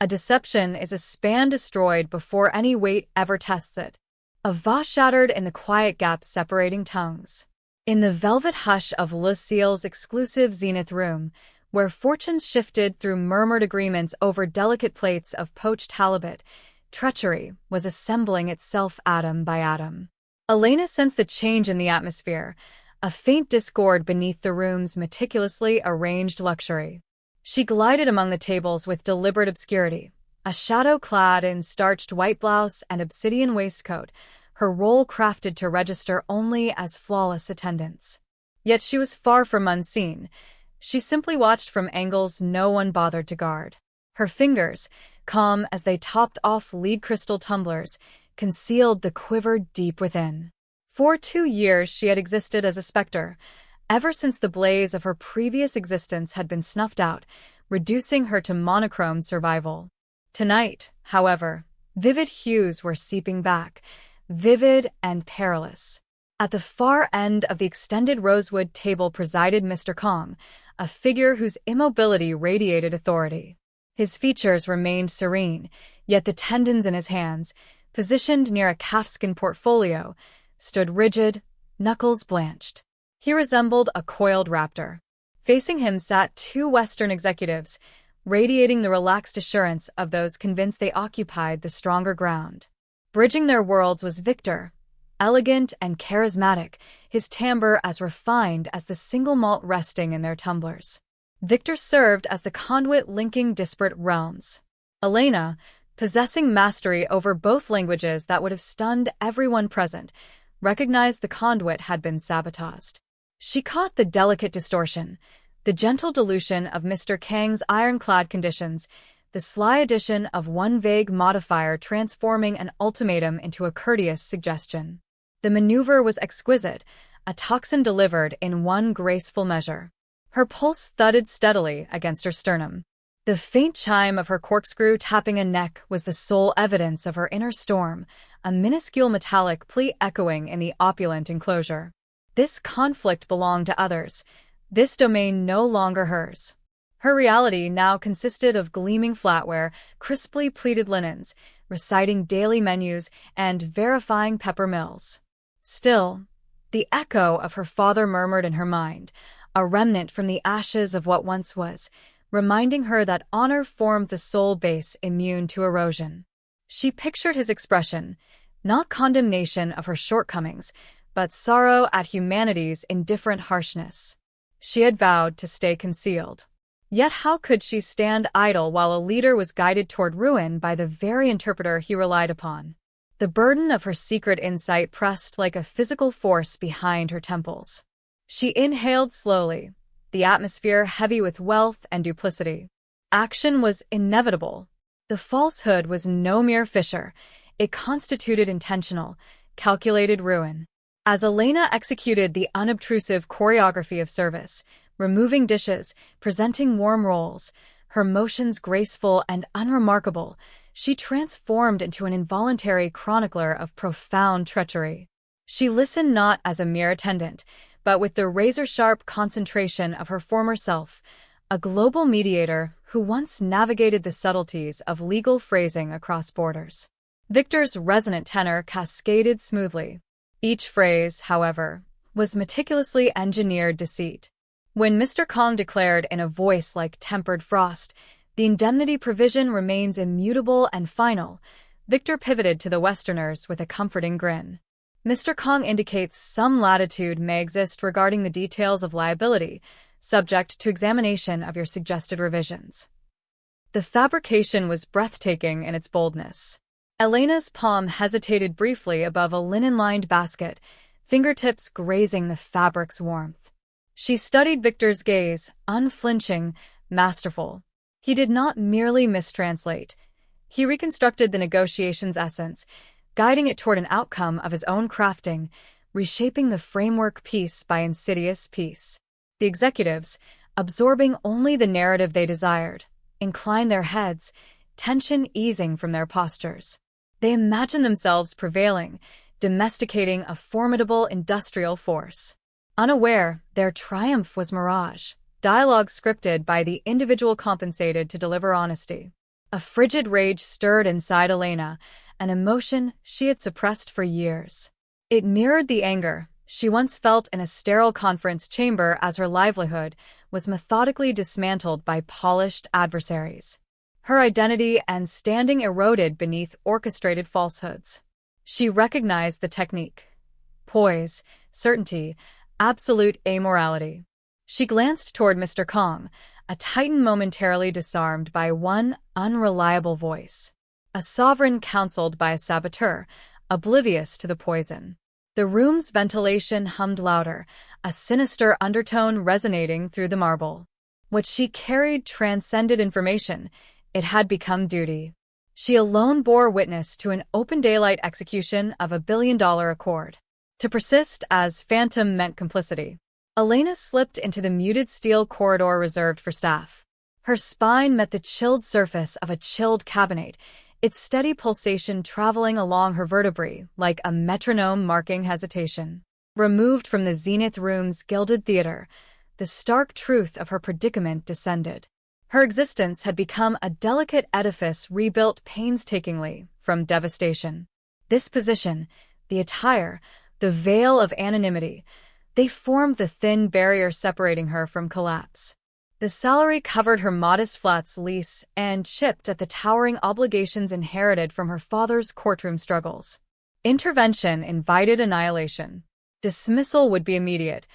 A deception is a span destroyed before any weight ever tests it. A vase shattered in the quiet gaps separating tongues. In the velvet hush of Lucille's exclusive zenith room, where fortunes shifted through murmured agreements over delicate plates of poached halibut, treachery was assembling itself atom by atom. Elena sensed the change in the atmosphere, a faint discord beneath the room's meticulously arranged luxury. She glided among the tables with deliberate obscurity, a shadow clad in starched white blouse and obsidian waistcoat, her role crafted to register only as flawless attendance. Yet she was far from unseen. She simply watched from angles no one bothered to guard. Her fingers, calm as they topped off lead crystal tumblers, concealed the quiver deep within. For 2 years she had existed as a specter, ever since the blaze of her previous existence had been snuffed out, reducing her to monochrome survival. Tonight, however, vivid hues were seeping back, vivid and perilous. At the far end of the extended rosewood table presided Mr. Kong, a figure whose immobility radiated authority. His features remained serene, yet the tendons in his hands, positioned near a calfskin portfolio, stood rigid, knuckles blanched. He resembled a coiled raptor. Facing him sat 2 Western executives, radiating the relaxed assurance of those convinced they occupied the stronger ground. Bridging their worlds was Victor, elegant and charismatic, his timbre as refined as the single malt resting in their tumblers. Victor served as the conduit linking disparate realms. Elena, possessing mastery over both languages that would have stunned everyone present, recognized the conduit had been sabotaged. She caught the delicate distortion, the gentle dilution of Mr. Kang's ironclad conditions, the sly addition of one vague modifier transforming an ultimatum into a courteous suggestion. The maneuver was exquisite, a toxin delivered in one graceful measure. Her pulse thudded steadily against her sternum. The faint chime of her corkscrew tapping a neck was the sole evidence of her inner storm, a minuscule metallic plea echoing in the opulent enclosure. This conflict belonged to others, this domain no longer hers. Her reality now consisted of gleaming flatware, crisply pleated linens, reciting daily menus, and verifying pepper mills. Still, the echo of her father murmured in her mind, a remnant from the ashes of what once was, reminding her that honor formed the sole base immune to erosion. She pictured his expression, not condemnation of her shortcomings, but sorrow at humanity's indifferent harshness. She had vowed to stay concealed. Yet how could she stand idle while a leader was guided toward ruin by the very interpreter he relied upon? The burden of her secret insight pressed like a physical force behind her temples. She inhaled slowly, the atmosphere heavy with wealth and duplicity. Action was inevitable. The falsehood was no mere fissure. It constituted intentional, calculated ruin. As Elena executed the unobtrusive choreography of service, removing dishes, presenting warm rolls, her motions graceful and unremarkable, she transformed into an involuntary chronicler of profound treachery. She listened not as a mere attendant, but with the razor-sharp concentration of her former self, a global mediator who once navigated the subtleties of legal phrasing across borders. Victor's resonant tenor cascaded smoothly. Each phrase, however, was meticulously engineered deceit. When Mr. Kong declared in a voice like tempered frost, "The indemnity provision remains immutable and final," Victor pivoted to the Westerners with a comforting grin. Mr. Kong indicates some latitude may exist regarding the details of liability, subject to examination of your suggested revisions. The fabrication was breathtaking in its boldness. Elena's palm hesitated briefly above a linen-lined basket, fingertips grazing the fabric's warmth. She studied Victor's gaze, unflinching, masterful. He did not merely mistranslate. He reconstructed the negotiation's essence, guiding it toward an outcome of his own crafting, reshaping the framework piece by insidious piece. The executives, absorbing only the narrative they desired, inclined their heads, tension easing from their postures. They imagined themselves prevailing, domesticating a formidable industrial force. Unaware, their triumph was mirage, dialogue scripted by the individual compensated to deliver honesty. A frigid rage stirred inside Elena, an emotion she had suppressed for years. It mirrored the anger she once felt in a sterile conference chamber as her livelihood was methodically dismantled by polished adversaries. Her identity and standing eroded beneath orchestrated falsehoods. She recognized the technique: poise, certainty, absolute amorality. She glanced toward Mr. Kong, a titan momentarily disarmed by one unreliable voice. A sovereign counseled by a saboteur, oblivious to the poison. The room's ventilation hummed louder, a sinister undertone resonating through the marble. What she carried transcended information. It had become duty. She alone bore witness to an open daylight execution of $1 billion accord. To persist as phantom meant complicity. Elena slipped into the muted steel corridor reserved for staff. Her spine met the chilled surface of a chilled cabinet, its steady pulsation traveling along her vertebrae like a metronome marking hesitation. Removed from the Zenith Room's gilded theater, the stark truth of her predicament descended. Her existence had become a delicate edifice rebuilt painstakingly from devastation. This position, the attire, the veil of anonymity, they formed the thin barrier separating her from collapse. The salary covered her modest flat's lease and chipped at the towering obligations inherited from her father's courtroom struggles. Intervention invited annihilation. Dismissal would be immediate.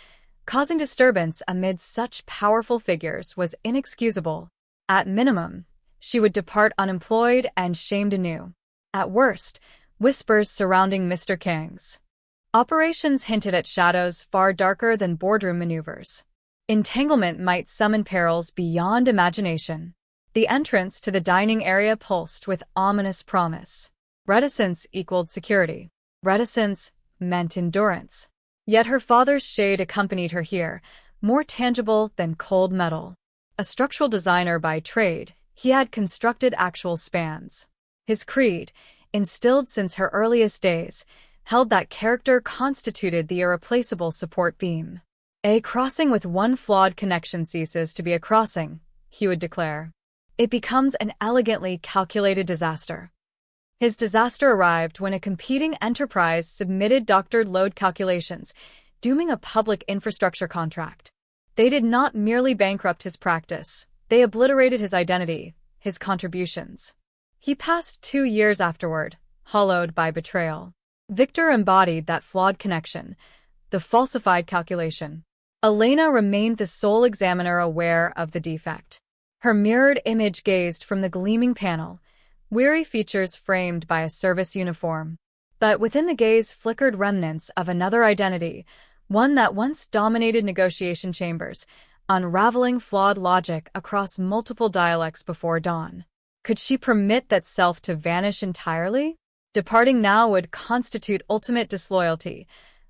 Causing disturbance amid such powerful figures was inexcusable. At minimum, she would depart unemployed and shamed anew. At worst, whispers surrounding Mr. Kang's operations hinted at shadows far darker than boardroom maneuvers. Entanglement might summon perils beyond imagination. The entrance to the dining area pulsed with ominous promise. Reticence equaled security. Reticence meant endurance. Yet her father's shade accompanied her here, more tangible than cold metal. A structural designer by trade, he had constructed actual spans. His creed, instilled since her earliest days, held that character constituted the irreplaceable support beam. A crossing with one flawed connection ceases to be a crossing, he would declare. It becomes an elegantly calculated disaster. His disaster arrived when a competing enterprise submitted doctored load calculations, dooming a public infrastructure contract. They did not merely bankrupt his practice, they obliterated his identity, his contributions. He passed 2 years afterward, hollowed by betrayal. Victor embodied that flawed connection, the falsified calculation. Elena remained the sole examiner aware of the defect. Her mirrored image gazed from the gleaming panel, weary features framed by a service uniform. But within the gaze flickered remnants of another identity, one that once dominated negotiation chambers, unraveling flawed logic across multiple dialects before dawn. Could she permit that self to vanish entirely? Departing now would constitute ultimate disloyalty,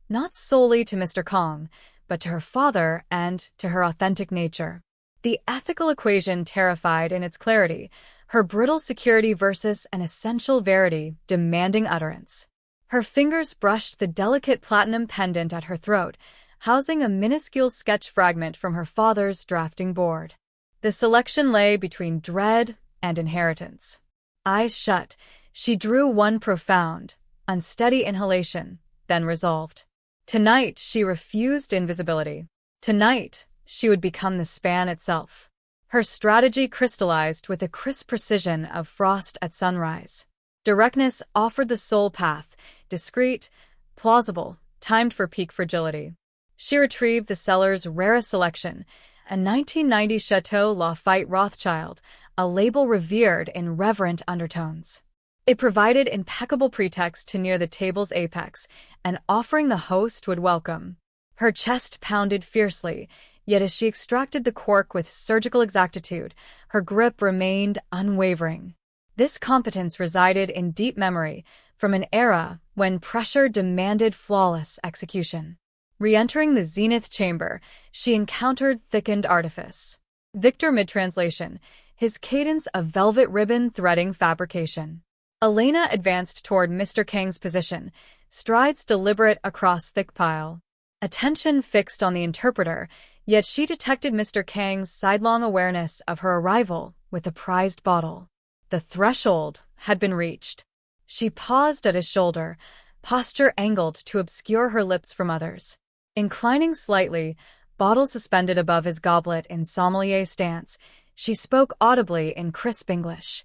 not solely to Mr. Kong, but to her father and to her authentic nature. The ethical equation terrified in its clarity, her brittle security versus an essential verity demanding utterance. Her fingers brushed the delicate platinum pendant at her throat, housing a minuscule sketch fragment from her father's drafting board. The selection lay between dread and inheritance. Eyes shut, she drew one profound, unsteady inhalation, then resolved. Tonight she refused invisibility. Tonight she would become the span itself. Her strategy crystallized with the crisp precision of frost at sunrise. Directness offered the sole path, discreet, plausible, timed for peak fragility. She retrieved the cellar's rarest selection, a 1990 Chateau Lafite Rothschild, a label revered in reverent undertones. It provided impeccable pretext to near the table's apex, an offering the host would welcome. Her chest pounded fiercely, yet as she extracted the cork with surgical exactitude, her grip remained unwavering. This competence resided in deep memory, from an era when pressure demanded flawless execution. Re-entering the zenith chamber, she encountered thickened artifice. Victor mid-translation, his cadence a velvet ribbon threading fabrication. Elena advanced toward Mr. Kang's position, strides deliberate across thick pile. Attention fixed on the interpreter, yet she detected Mr. Kang's sidelong awareness of her arrival with a prized bottle. The threshold had been reached. She paused at his shoulder, posture angled to obscure her lips from others. Inclining slightly, bottle suspended above his goblet in sommelier stance, she spoke audibly in crisp English.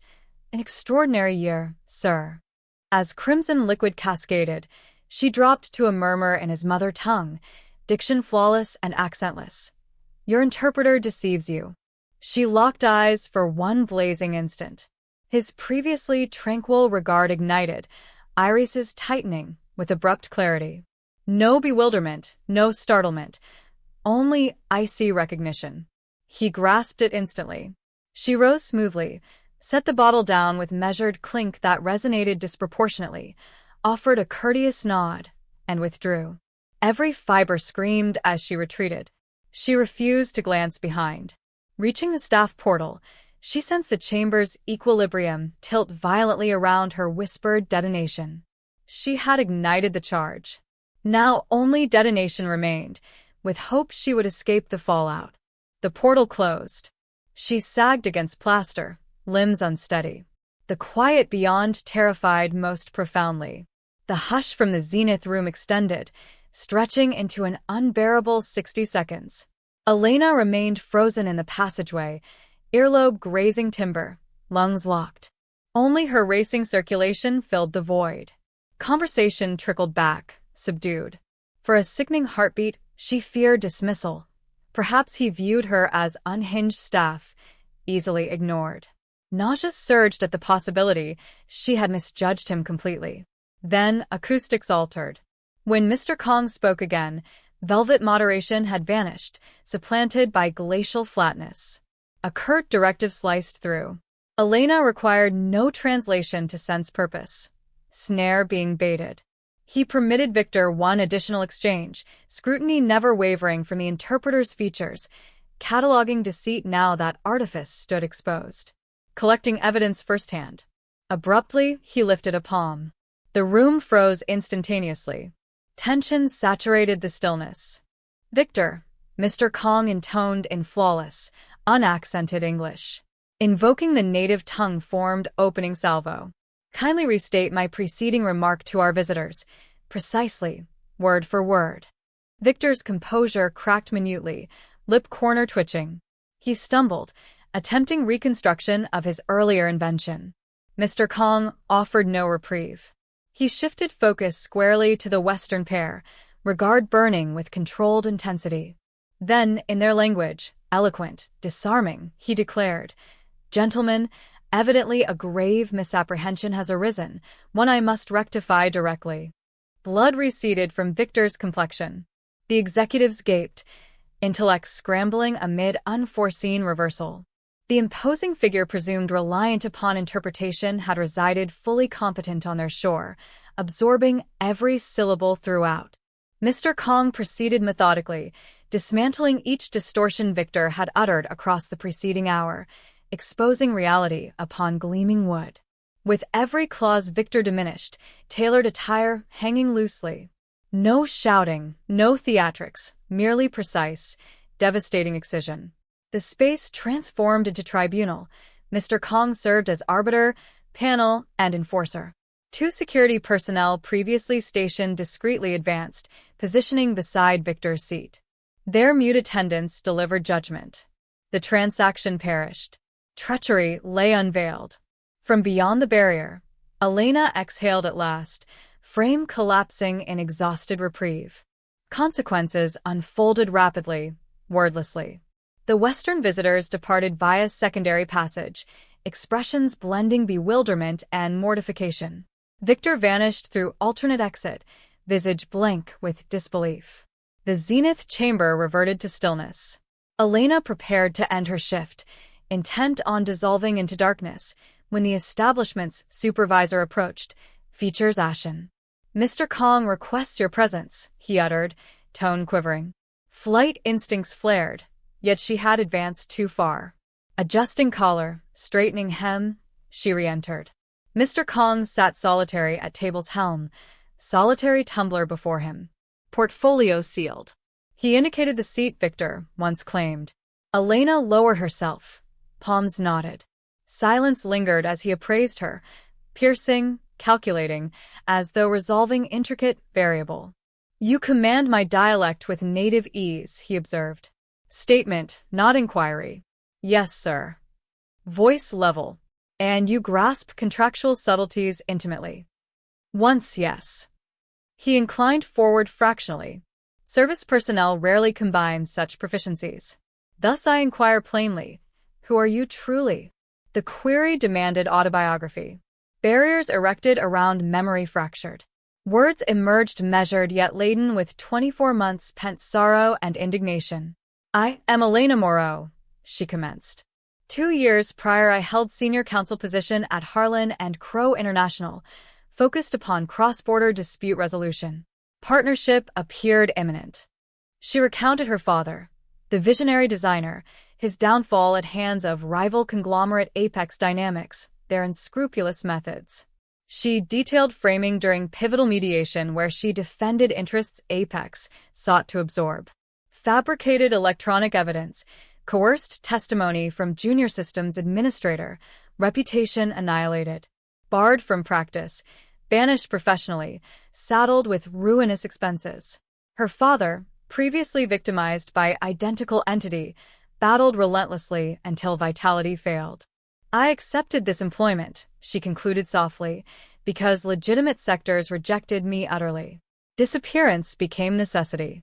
"An extraordinary year, sir." As crimson liquid cascaded, she dropped to a murmur in his mother tongue, diction flawless and accentless. "Your interpreter deceives you." She locked eyes for one blazing instant. His previously tranquil regard ignited, irises tightening with abrupt clarity. No bewilderment, no startlement, only icy recognition. He grasped it instantly. She rose smoothly, set the bottle down with measured clink that resonated disproportionately, offered a courteous nod, and withdrew. Every fiber screamed as she retreated. She refused to glance behind. Reaching the staff portal, she sensed the chamber's equilibrium tilt violently around her whispered detonation. She had ignited the charge. Now only detonation remained, with hope she would escape the fallout. The portal closed. She sagged against plaster, limbs unsteady. The quiet beyond terrified most profoundly. The hush from the zenith room extended, stretching into an unbearable 60 seconds. Elena remained frozen in the passageway, earlobe grazing timber, lungs locked. Only her racing circulation filled the void. Conversation trickled back, subdued. For a sickening heartbeat, she feared dismissal. Perhaps he viewed her as unhinged staff, easily ignored. Nausea surged at the possibility she had misjudged him completely. Then acoustics altered. When Mr. Kong spoke again, velvet moderation had vanished, supplanted by glacial flatness. A curt directive sliced through. Elena required no translation to sense purpose. Snare being baited. He permitted Victor one additional exchange, scrutiny never wavering from the interpreter's features, cataloging deceit now that artifice stood exposed. Collecting evidence firsthand. Abruptly, he lifted a palm. The room froze instantaneously. Tension saturated the stillness. "Victor," Mr. Kong intoned in flawless, unaccented English. Invoking the native tongue formed opening salvo. "Kindly restate my preceding remark to our visitors, precisely, word for word." Victor's composure cracked minutely, lip corner twitching. He stumbled, attempting reconstruction of his earlier invention. Mr. Kong offered no reprieve. He shifted focus squarely to the Western pair, regard burning with controlled intensity. Then, in their language, eloquent, disarming, he declared, "Gentlemen, evidently a grave misapprehension has arisen, one I must rectify directly." Blood receded from Victor's complexion. The executives gaped, intellects scrambling amid unforeseen reversal. The imposing figure presumed reliant upon interpretation had resided fully competent on their shore, absorbing every syllable throughout. Mr. Kong proceeded methodically, dismantling each distortion Victor had uttered across the preceding hour, exposing reality upon gleaming wood. With every clause Victor diminished, tailored attire hanging loosely. No shouting, no theatrics, merely precise, devastating excision. The space transformed into tribunal. Mr. Kong served as arbiter, panel, and enforcer. Two security personnel previously stationed discreetly advanced, positioning beside Victor's seat. Their mute attendants delivered judgment. The transaction perished. Treachery lay unveiled. From beyond the barrier, Elena exhaled at last, frame collapsing in exhausted reprieve. Consequences unfolded rapidly, wordlessly. The Western visitors departed via secondary passage, expressions blending bewilderment and mortification. Victor vanished through alternate exit, visage blank with disbelief. The zenith chamber reverted to stillness. Elena prepared to end her shift, intent on dissolving into darkness, when the establishment's supervisor approached, features ashen. "Mr. Kong requests your presence," he uttered, tone quivering. Flight instincts flared, yet she had advanced too far. Adjusting collar, straightening hem, she re-entered. Mr. Kong sat solitary at table's helm, solitary tumbler before him. Portfolio sealed. He indicated the seat Victor once claimed. Elena lowered herself. Palms knotted. Silence lingered as he appraised her, piercing, calculating, as though resolving intricate variable. "You command my dialect with native ease," he observed. Statement, not inquiry. "Yes, sir." Voice level. "And you grasp contractual subtleties intimately." "Once, yes." He inclined forward fractionally. "Service personnel rarely combine such proficiencies. Thus I inquire plainly, who are you truly?" The query demanded autobiography. Barriers erected around memory fractured. Words emerged measured yet laden with 24 months pent sorrow and indignation. "I am Elena Moreau," she commenced. 2 years prior I held senior counsel position at Harlan and Crow International, focused upon cross-border dispute resolution. Partnership appeared imminent. She recounted her father, the visionary designer, his downfall at hands of rival conglomerate Apex Dynamics, their unscrupulous methods. She detailed framing during pivotal mediation where she defended interests Apex sought to absorb. Fabricated electronic evidence, coerced testimony from junior systems administrator, reputation annihilated. Barred from practice, banished professionally, saddled with ruinous expenses. Her father, previously victimized by identical entity, battled relentlessly until vitality failed. "I accepted this employment," she concluded softly, "because legitimate sectors rejected me utterly. Disappearance became necessity."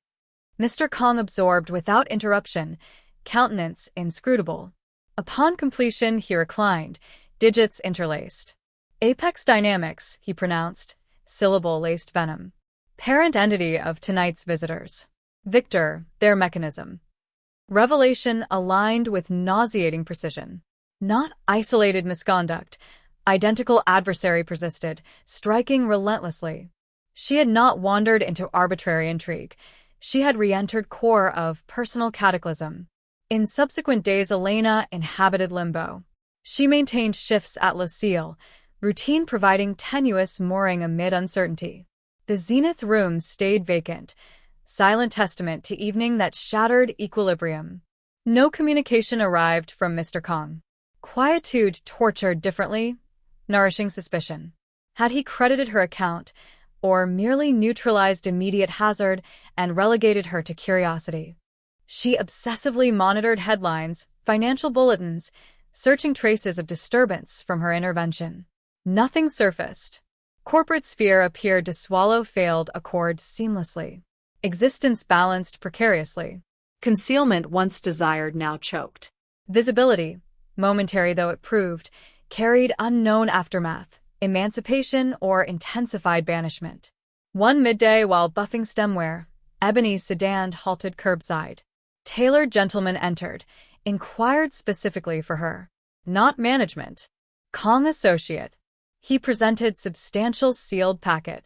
Mr. Kong absorbed without interruption, countenance inscrutable. Upon completion he reclined, digits interlaced. "Apex Dynamics," he pronounced, syllable-laced venom. "Parent entity of tonight's visitors. Victor, their mechanism." Revelation aligned with nauseating precision. Not isolated misconduct. Identical adversary persisted, striking relentlessly. She had not wandered into arbitrary intrigue. She had re-entered core of personal cataclysm. In subsequent days Elena inhabited limbo. She maintained shifts at Lucille, routine providing tenuous mooring amid uncertainty. The Zenith rooms stayed vacant, silent testament to evening that shattered equilibrium. No communication arrived from Mr. Kong. Quietude tortured differently, nourishing suspicion. Had he credited her account, or merely neutralized immediate hazard and relegated her to curiosity? She obsessively monitored headlines, financial bulletins, searching traces of disturbance from her intervention. Nothing surfaced. Corporate sphere appeared to swallow failed accord seamlessly. Existence balanced precariously. Concealment once desired now choked. Visibility, momentary though it proved, carried unknown aftermath, emancipation or intensified banishment. One midday while buffing stemware, ebony sedan halted curbside. Tailored gentleman entered, inquired specifically for her. Not management. Kong associate. He presented substantial sealed packet.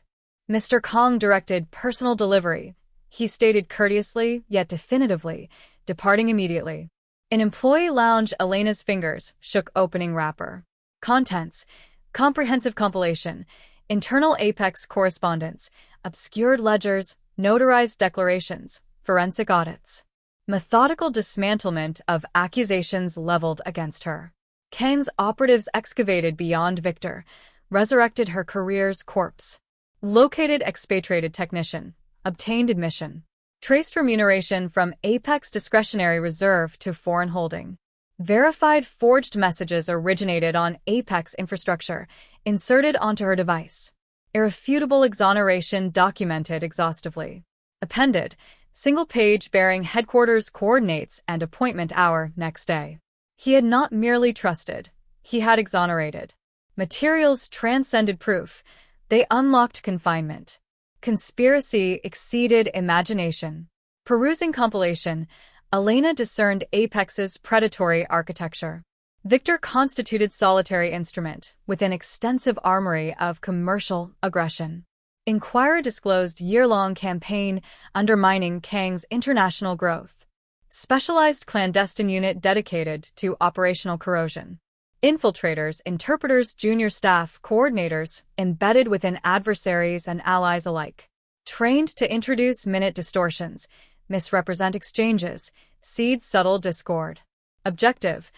Mr. Kong directed personal delivery. He stated courteously, yet definitively, departing immediately. In employee lounge, Elena's fingers shook opening wrapper. Contents: comprehensive compilation, internal Apex correspondence, obscured ledgers, notarized declarations, forensic audits. Methodical dismantlement of accusations leveled against her. Kang's operatives excavated beyond Victor, resurrected her career's corpse. Located expatriated technician, obtained admission. Traced remuneration from Apex discretionary reserve to foreign holding. Verified forged messages originated on Apex infrastructure, inserted onto her device. Irrefutable exoneration documented exhaustively. Appended, single page bearing headquarters coordinates and appointment hour next day. He had not merely trusted, he had exonerated. Materials transcended proof, they unlocked confinement. Conspiracy exceeded imagination. Perusing compilation, Elena discerned Apex's predatory architecture. Victor constituted solitary instrument with an extensive armory of commercial aggression. Inquirer disclosed year-long campaign undermining Kang's international growth. Specialized clandestine unit dedicated to operational corrosion. Infiltrators, interpreters, junior staff, coordinators, embedded within adversaries and allies alike. Trained to introduce minute distortions, misrepresent exchanges, seed subtle discord. Objective: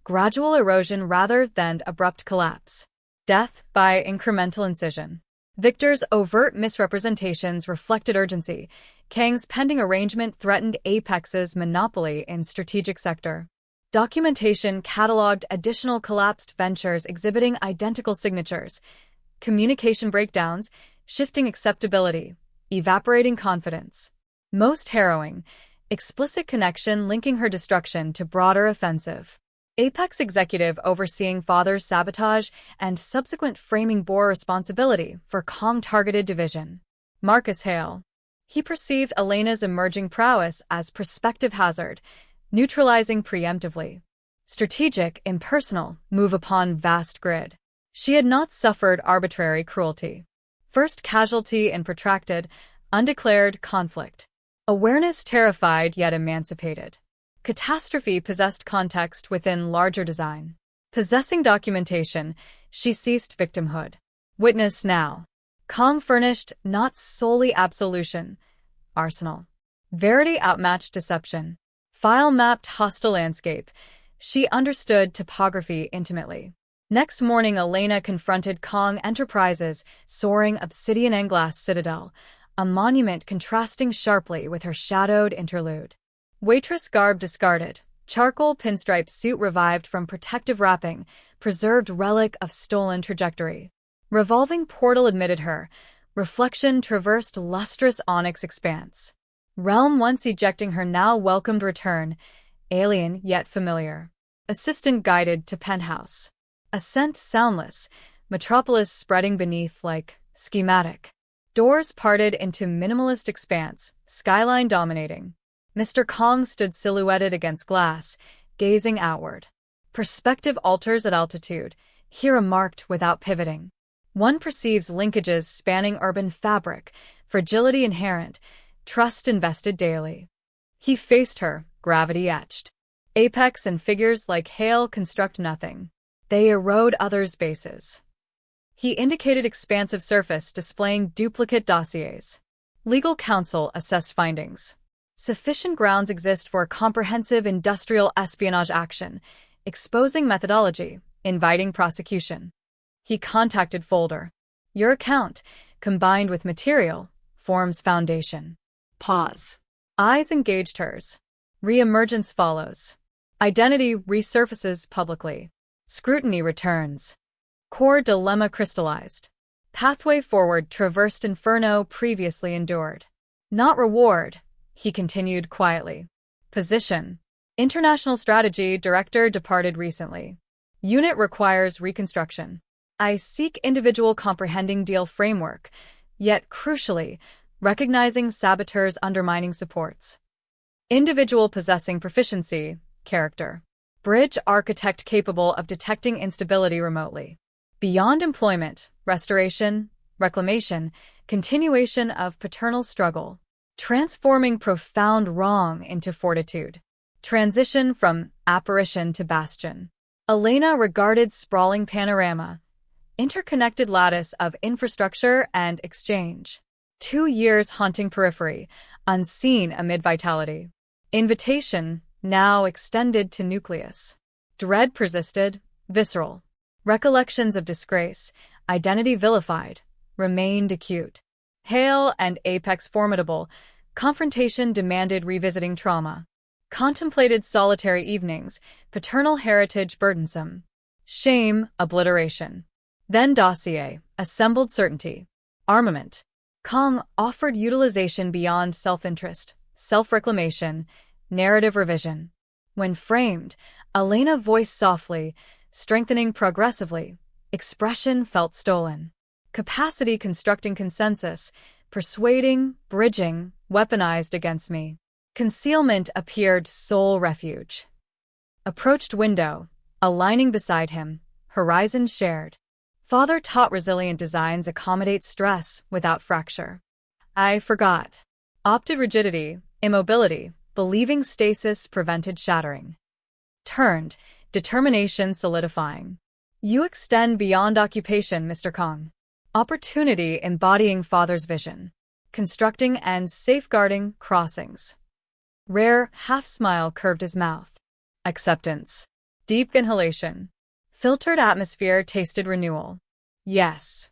gradual erosion rather than abrupt collapse. Death by incremental incision. Victor's overt misrepresentations reflected urgency. Kang's pending arrangement threatened Apex's monopoly in strategic sector. Documentation cataloged additional collapsed ventures exhibiting identical signatures. Communication breakdowns, shifting acceptability, evaporating confidence. Most harrowing, explicit connection linking her destruction to broader offensive. Apex executive overseeing father's sabotage and subsequent framing bore responsibility for Kong-targeted division. Marcus Hale. He perceived Elena's emerging prowess as prospective hazard, neutralizing preemptively. Strategic, impersonal, move upon vast grid. She had not suffered arbitrary cruelty. First casualty in protracted, undeclared conflict. Awareness terrified yet emancipated. Catastrophe possessed context within larger design. Possessing documentation, she ceased victimhood. Witness now. Kong furnished not solely absolution. Arsenal. Verity outmatched deception. File mapped hostile landscape. She understood topography intimately. Next morning, Elena confronted Kong Enterprises' soaring obsidian and glass citadel, a monument contrasting sharply with her shadowed interlude. Waitress garb discarded, charcoal pinstripe suit revived from protective wrapping, preserved relic of stolen trajectory. Revolving portal admitted her, reflection traversed lustrous onyx expanse. Realm once ejecting her now welcomed return, alien yet familiar. Assistant guided to penthouse. Ascent soundless, metropolis spreading beneath like schematic. Doors parted into minimalist expanse, skyline dominating. Mr. Kong stood silhouetted against glass, gazing outward. Perspective alters at altitude, here marked without pivoting. One perceives linkages spanning urban fabric, fragility inherent, trust invested daily. He faced her, gravity etched. Apex and figures like Hale construct nothing. They erode others' bases. He indicated expansive surface displaying duplicate dossiers. Legal counsel assessed findings. Sufficient grounds exist for comprehensive industrial espionage action, exposing methodology, inviting prosecution. He contacted folder. Your account, combined with material, forms foundation. Pause. Eyes engaged hers. Reemergence follows. Identity resurfaces publicly. Scrutiny returns. Core dilemma crystallized. Pathway forward traversed inferno previously endured. Not reward, he continued quietly. Position. International Strategy Director departed recently. Unit requires reconstruction. I seek individual comprehending deal framework, yet crucially, recognizing saboteurs undermining supports. Individual possessing proficiency, character. Bridge architect capable of detecting instability remotely. Beyond employment, restoration, reclamation, continuation of paternal struggle. Transforming profound wrong into fortitude. Transition from apparition to bastion. Elena regarded sprawling panorama. Interconnected lattice of infrastructure and exchange. 2 years haunting periphery, unseen amid vitality. Invitation, now extended to nucleus. Dread persisted, visceral. Recollections of disgrace, identity vilified, remained acute. Hale and Apex formidable, confrontation demanded revisiting trauma. Contemplated solitary evenings, paternal heritage burdensome. Shame, obliteration. Then dossier, assembled certainty. Armament. Kong offered utilization beyond self-interest, self-reclamation, narrative revision. When framed, Elena voiced softly, strengthening progressively. Expression felt stolen. Capacity constructing consensus, persuading, bridging, weaponized against me. Concealment appeared sole refuge. Approached window, aligning beside him, horizon shared. Father taught resilient designs accommodate stress without fracture. I forgot. Opted rigidity, immobility, believing stasis prevented shattering. Turned, determination solidifying. You extend beyond occupation, Mr. Kong. Opportunity embodying father's vision. Constructing and safeguarding crossings. Rare half-smile curved his mouth. Acceptance. Deep inhalation. Filtered atmosphere tasted renewal. Yes.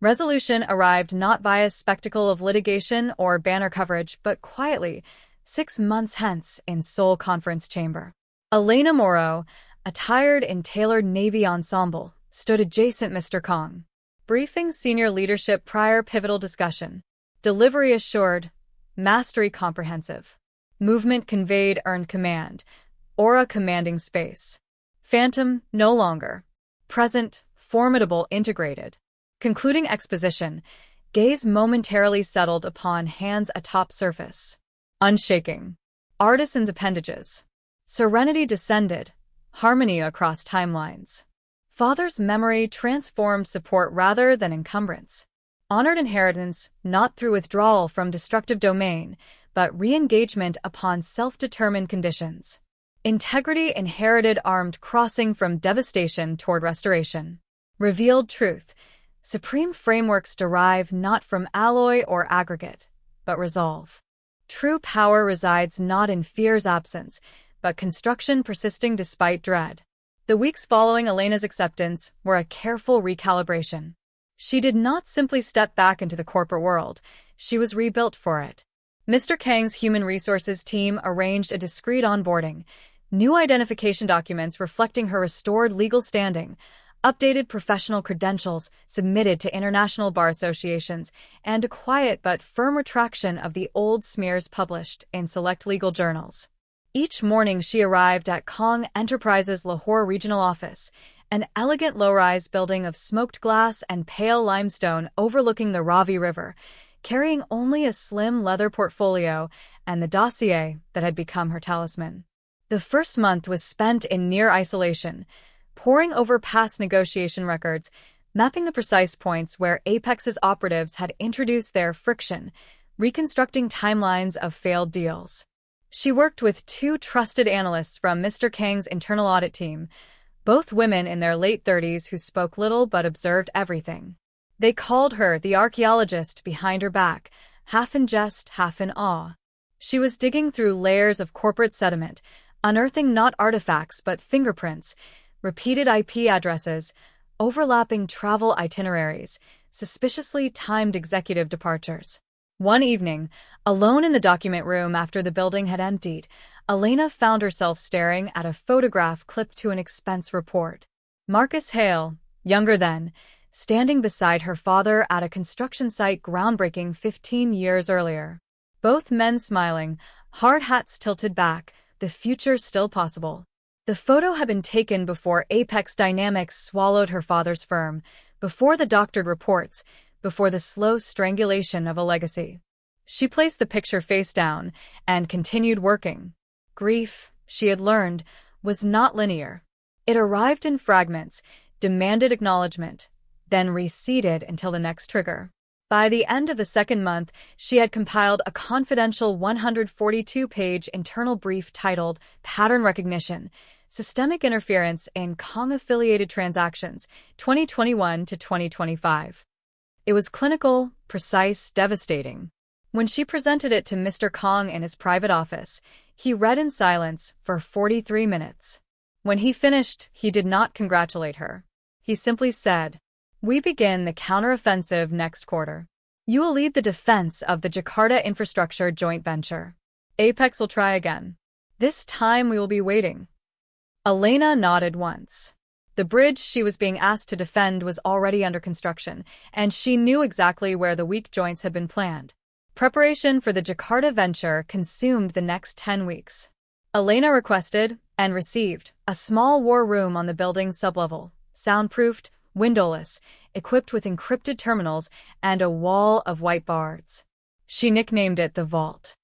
Resolution arrived not via spectacle of litigation or banner coverage, but quietly, 6 months hence, in Seoul Conference Chamber. Elena Morrow, attired in tailored navy ensemble, stood adjacent Mr. Kong. Briefing senior leadership prior pivotal discussion. Delivery assured. Mastery comprehensive. Movement conveyed earned command. Aura commanding space. Phantom no longer. Present, formidable integrated. Concluding exposition. Gaze momentarily settled upon hands atop surface. Unshaking. Artisan's appendages. Serenity descended. Harmony across timelines. Father's memory transformed support rather than encumbrance. Honored inheritance not through withdrawal from destructive domain, but re-engagement upon self-determined conditions. Integrity inherited armed crossing from devastation toward restoration. Revealed truth. Supreme frameworks derive not from alloy or aggregate, but resolve. True power resides not in fear's absence, but construction persisting despite dread. The weeks following Elena's acceptance were a careful recalibration. She did not simply step back into the corporate world, she was rebuilt for it. Mr. Kang's human resources team arranged a discreet onboarding, new identification documents reflecting her restored legal standing, updated professional credentials submitted to international bar associations, and a quiet but firm retraction of the old smears published in select legal journals. Each morning she arrived at Kong Enterprises' Lahore regional office, an elegant low-rise building of smoked glass and pale limestone overlooking the Ravi River, carrying only a slim leather portfolio and the dossier that had become her talisman. The first month was spent in near isolation, poring over past negotiation records, mapping the precise points where Apex's operatives had introduced their friction, reconstructing timelines of failed deals. She worked with 2 trusted analysts from Mr. Kang's internal audit team, both women in their late 30s who spoke little but observed everything. They called her the archaeologist behind her back, half in jest, half in awe. She was digging through layers of corporate sediment, unearthing not artifacts but fingerprints, repeated IP addresses, overlapping travel itineraries, suspiciously timed executive departures. One evening, alone in the document room after the building had emptied, Elena found herself staring at a photograph clipped to an expense report. Marcus Hale, younger then, standing beside her father at a construction site groundbreaking 15 years earlier. Both men smiling, hard hats tilted back, the future still possible. The photo had been taken before Apex Dynamics swallowed her father's firm, before the doctored reports, before the slow strangulation of a legacy. She placed the picture face down and continued working. Grief, she had learned, was not linear. It arrived in fragments, demanded acknowledgement, then receded until the next trigger. By the end of the second month, she had compiled a confidential 142-page internal brief titled Pattern Recognition, Systemic Interference in Kong-Affiliated Transactions, 2021 to 2025. It was clinical, precise, devastating. When she presented it to Mr. Kong in his private office, he read in silence for 43 minutes. When he finished, he did not congratulate her. He simply said, "We begin the counteroffensive next quarter. You will lead the defense of the Jakarta Infrastructure Joint Venture. Apex will try again. This time we will be waiting." Elena nodded once. The bridge she was being asked to defend was already under construction, and she knew exactly where the weak joints had been planned. Preparation for the Jakarta venture consumed the next 10 weeks. Elena requested, and received, a small war room on the building's sublevel, soundproofed, windowless, equipped with encrypted terminals and a wall of white bards. She nicknamed it the Vault.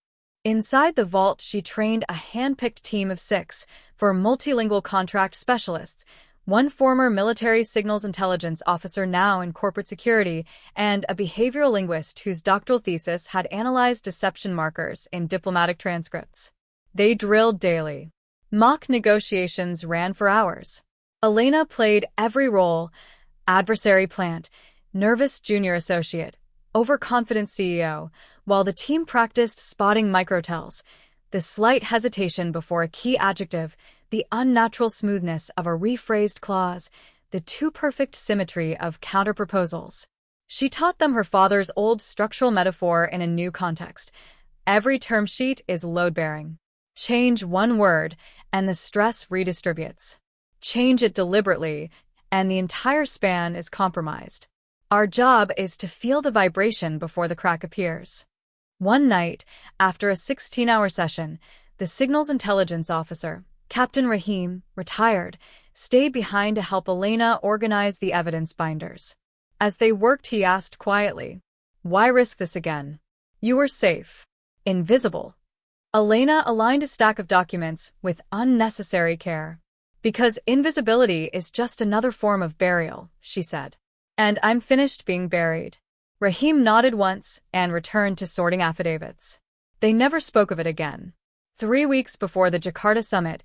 Inside the vault, she trained a hand-picked team of 6 for multilingual contract specialists, one former military signals intelligence officer now in corporate security, and a behavioral linguist whose doctoral thesis had analyzed deception markers in diplomatic transcripts. They drilled daily. Mock negotiations ran for hours. Elena played every role: adversary plant, nervous junior associate, overconfident CEO, while the team practiced spotting microtells, the slight hesitation before a key adjective, the unnatural smoothness of a rephrased clause, the too-perfect symmetry of counterproposals. She taught them her father's old structural metaphor in a new context. Every term sheet is load-bearing. Change one word, and the stress redistributes. Change it deliberately, and the entire span is compromised. Our job is to feel the vibration before the crack appears. One night, after a 16-hour session, the signals intelligence officer, Captain Rahim, retired, stayed behind to help Elena organize the evidence binders. As they worked, he asked quietly, "Why risk this again? You were safe. Invisible." Elena aligned a stack of documents with unnecessary care. "Because invisibility is just another form of burial," she said. "And I'm finished being buried." Rahim nodded once and returned to sorting affidavits. They never spoke of it again. 3 weeks before the Jakarta summit,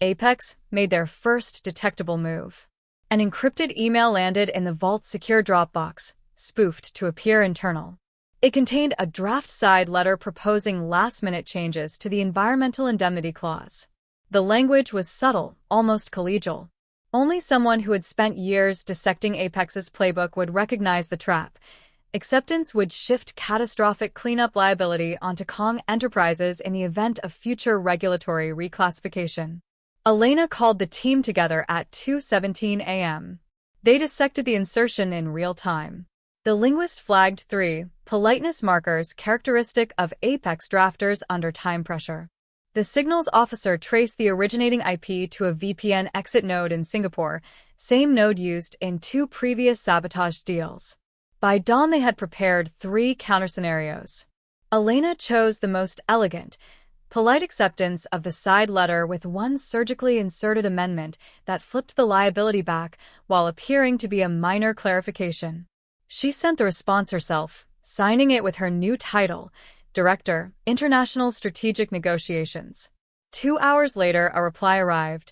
Apex made their first detectable move. An encrypted email landed in the vault's secure Dropbox, spoofed to appear internal. It contained a draft side letter proposing last-minute changes to the Environmental Indemnity Clause. The language was subtle, almost collegial. Only someone who had spent years dissecting Apex's playbook would recognize the trap. Acceptance would shift catastrophic cleanup liability onto Kong Enterprises in the event of future regulatory reclassification. Elena called the team together at 2:17 a.m. They dissected the insertion in real time. The linguist flagged 3 politeness markers characteristic of Apex drafters under time pressure. The signals officer traced the originating IP to a VPN exit node in Singapore, same node used in 2 previous sabotage deals. By dawn, they had prepared 3 counter-scenarios. Elena chose the most elegant, polite acceptance of the side letter with one surgically inserted amendment that flipped the liability back while appearing to be a minor clarification. She sent the response herself, signing it with her new title, Director, International Strategic Negotiations. 2 hours later, a reply arrived.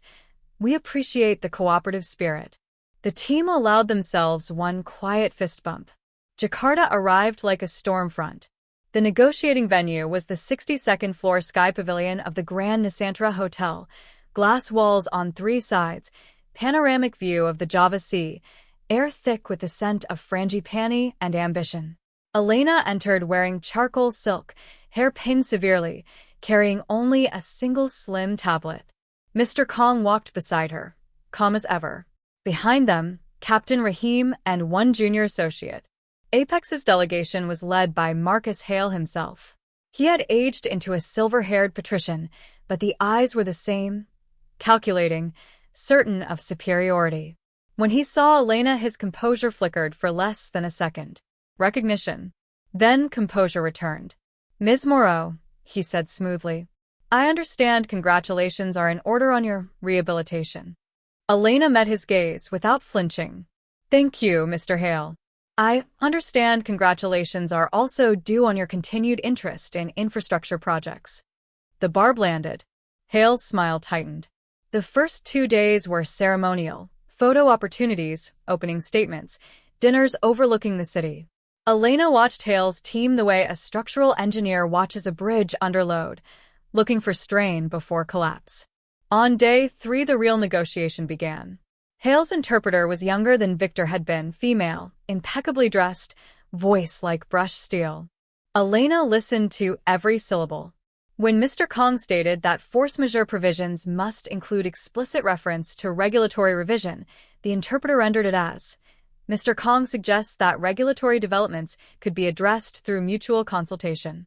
"We appreciate the cooperative spirit." The team allowed themselves one quiet fist bump. Jakarta arrived like a storm front. The negotiating venue was the 62nd floor Sky Pavilion of the Grand Nusantara Hotel, glass walls on 3 sides, panoramic view of the Java Sea, air thick with the scent of frangipani and ambition. Elena entered wearing charcoal silk, hair pinned severely, carrying only a single slim tablet. Mr. Kong walked beside her, calm as ever. Behind them, Captain Rahim and 1 junior associate. Apex's delegation was led by Marcus Hale himself. He had aged into a silver-haired patrician, but the eyes were the same, calculating, certain of superiority. When he saw Elena, his composure flickered for less than a second. Recognition. Then composure returned. "Ms. Moreau," he said smoothly, "I understand congratulations are in order on your rehabilitation." Elena met his gaze without flinching. "Thank you, Mr. Hale. I understand congratulations are also due on your continued interest in infrastructure projects." The barb landed. Hale's smile tightened. The first 2 days were ceremonial, photo opportunities, opening statements, dinners overlooking the city. Elena watched Hale's team the way a structural engineer watches a bridge under load, looking for strain before collapse. On day 3, the real negotiation began. Hale's interpreter was younger than Victor had been, female, impeccably dressed, voice like brushed steel. Elena listened to every syllable. When Mr. Kong stated that force majeure provisions must include explicit reference to regulatory revision, the interpreter rendered it as, "Mr. Kong suggests that regulatory developments could be addressed through mutual consultation."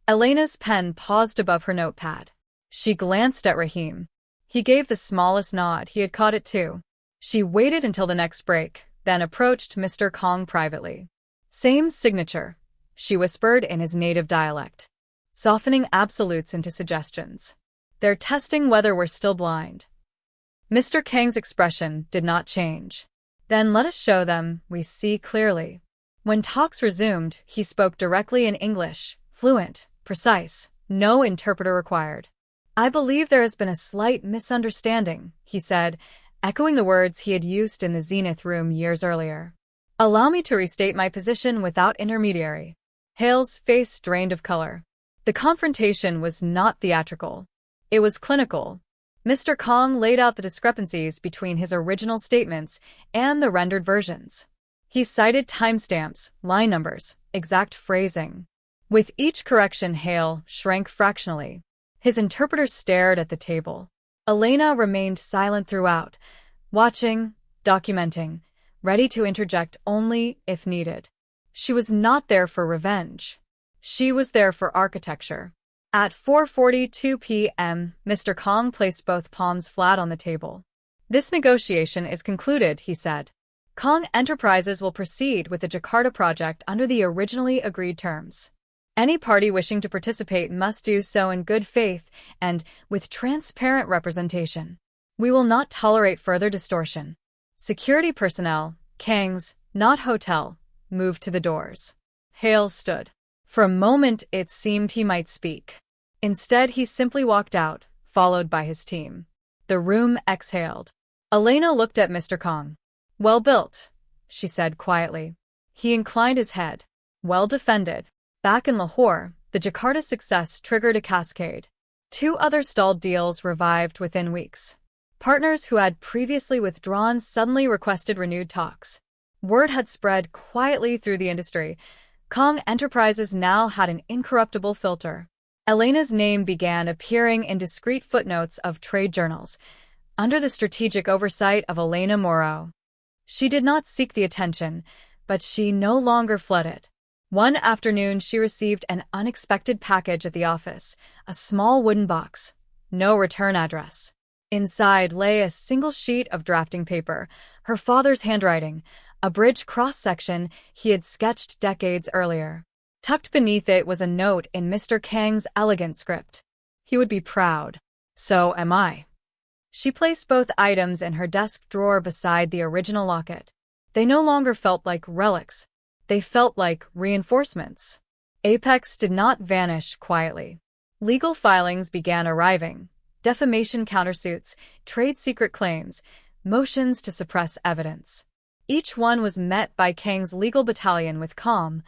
Elena's pen paused above her notepad. She glanced at Rahim. He gave the smallest nod. He had caught it too. She waited until the next break, then approached Mr. Kong privately. "Same signature," she whispered in his native dialect, softening absolutes into suggestions. "They're testing whether we're still blind." Mr. Kang's expression did not change. "Then let us show them we see clearly." When talks resumed, he spoke directly in English, fluent, precise, no interpreter required. "I believe there has been a slight misunderstanding," he said, echoing the words he had used in the Zenith room years earlier. "Allow me to restate my position without intermediary." Hale's face drained of color. The confrontation was not theatrical. It was clinical. Mr. Kong laid out the discrepancies between his original statements and the rendered versions. He cited timestamps, line numbers, exact phrasing. With each correction, Hale shrank fractionally. His interpreter stared at the table. Elena remained silent throughout, watching, documenting, ready to interject only if needed. She was not there for revenge. She was there for architecture. At 4:42 p.m., Mr. Kong placed both palms flat on the table. "This negotiation is concluded," he said. "Kong Enterprises will proceed with the Jakarta project under the originally agreed terms. Any party wishing to participate must do so in good faith and with transparent representation. We will not tolerate further distortion. Security personnel, Kang's, not hotel, moved to the doors." Hale stood. For a moment it seemed he might speak. Instead, he simply walked out, followed by his team. The room exhaled. Elena looked at Mr. Kong. "Well built," she said quietly. He inclined his head. "Well defended." Back in Lahore, the Jakarta success triggered a cascade. 2 other stalled deals revived within weeks. Partners who had previously withdrawn suddenly requested renewed talks. Word had spread quietly through the industry. Kong Enterprises now had an incorruptible filter. Elena's name began appearing in discreet footnotes of trade journals, under the strategic oversight of Elena Moreau. She did not seek the attention, but she no longer fled it. One afternoon she received an unexpected package at the office, a small wooden box, no return address. Inside lay a single sheet of drafting paper, her father's handwriting, a bridge cross-section he had sketched decades earlier. Tucked beneath it was a note in Mr. Kang's elegant script. He would be proud. So am I. She placed both items in her desk drawer beside the original locket. They no longer felt like relics. They felt like reinforcements. Apex did not vanish quietly. Legal filings began arriving. Defamation countersuits, trade secret claims, motions to suppress evidence. Each one was met by Kang's legal battalion with calm,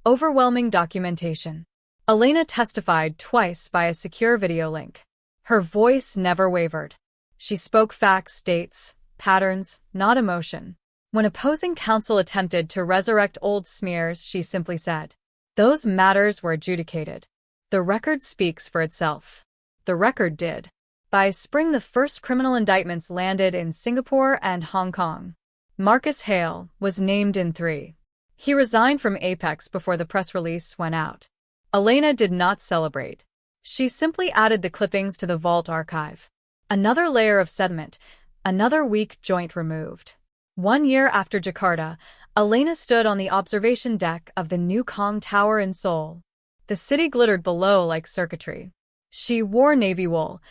overwhelming documentation. Elena testified twice by a secure video link. Her voice never wavered. She spoke facts, dates, patterns, not emotion. When opposing counsel attempted to resurrect old smears, she simply said, "Those matters were adjudicated. The record speaks for itself." The record did. By spring, the first criminal indictments landed in Singapore and Hong Kong. Marcus Hale was named in 3. He resigned from Apex before the press release went out. Elena did not celebrate. She simply added the clippings to the vault archive. Another layer of sediment, another weak joint removed. 1 year after Jakarta, Elena stood on the observation deck of the new Kong Tower in Seoul. The city glittered below like circuitry. She wore navy wool,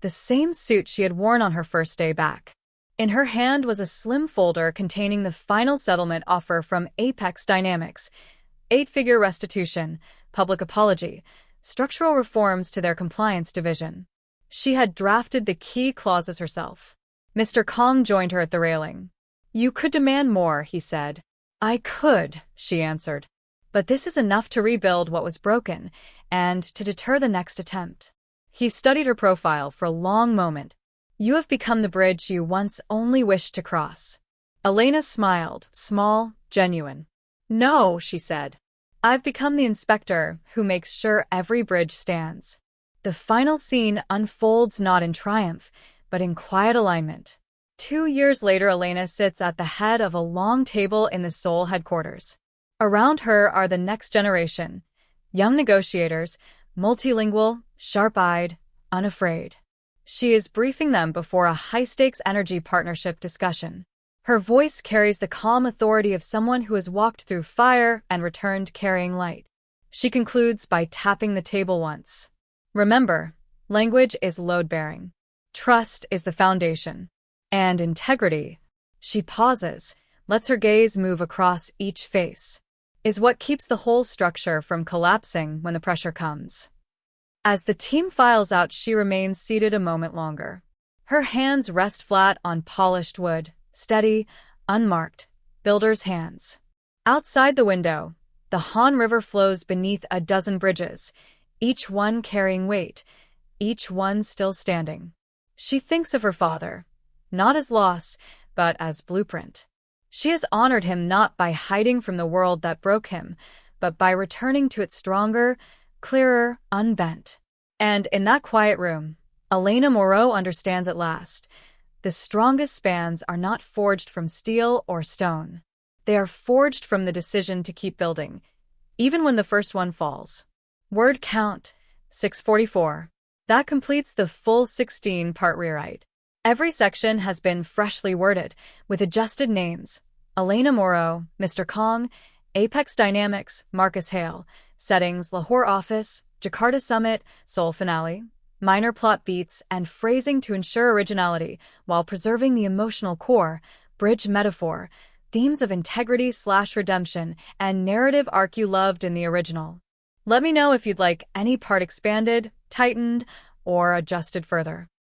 the same suit she had worn on her first day back. In her hand was a slim folder containing the final settlement offer from Apex Dynamics: 8-figure restitution, public apology, structural reforms to their compliance division. She had drafted the key clauses herself. Mr. Kong joined her at the railing. "You could demand more," he said. "I could," she answered. "But this is enough to rebuild what was broken and to deter the next attempt." He studied her profile for a long moment. "You have become the bridge you once only wished to cross." Elena smiled, small, genuine. "No," she said. "I've become the inspector who makes sure every bridge stands." The final scene unfolds not in triumph, but in quiet alignment. 2 years later, Elena sits at the head of a long table in the Seoul headquarters. Around her are the next generation, young negotiators, multilingual, sharp-eyed, unafraid. She is briefing them before a high-stakes energy partnership discussion. Her voice carries the calm authority of someone who has walked through fire and returned carrying light. She concludes by tapping the table once. "Remember, language is load-bearing. Trust is the foundation. And integrity," she pauses, lets her gaze move across each face, "is what keeps the whole structure from collapsing when the pressure comes." As the team files out, she remains seated a moment longer. Her hands rest flat on polished wood, steady, unmarked, builder's hands. Outside the window, the Han River flows beneath a dozen bridges, each one carrying weight, each one still standing. She thinks of her father, not as loss, but as blueprint. She has honored him not by hiding from the world that broke him, but by returning to it stronger, clearer, unbent. And in that quiet room, Elena Moreau understands at last. The strongest spans are not forged from steel or stone. They are forged from the decision to keep building, even when the first one falls. Word count, 644. That completes the full 16-part rewrite. Every section has been freshly worded, with adjusted names. Elena Moreau, Mr. Kong, Apex Dynamics, Marcus Hale, Settings, Lahore Office, Jakarta Summit, Seoul Finale. Minor plot beats and phrasing to ensure originality, while preserving the emotional core, bridge metaphor, themes of integrity/redemption, and narrative arc you loved in the original. Let me know if you'd like any part expanded, tightened, or adjusted further.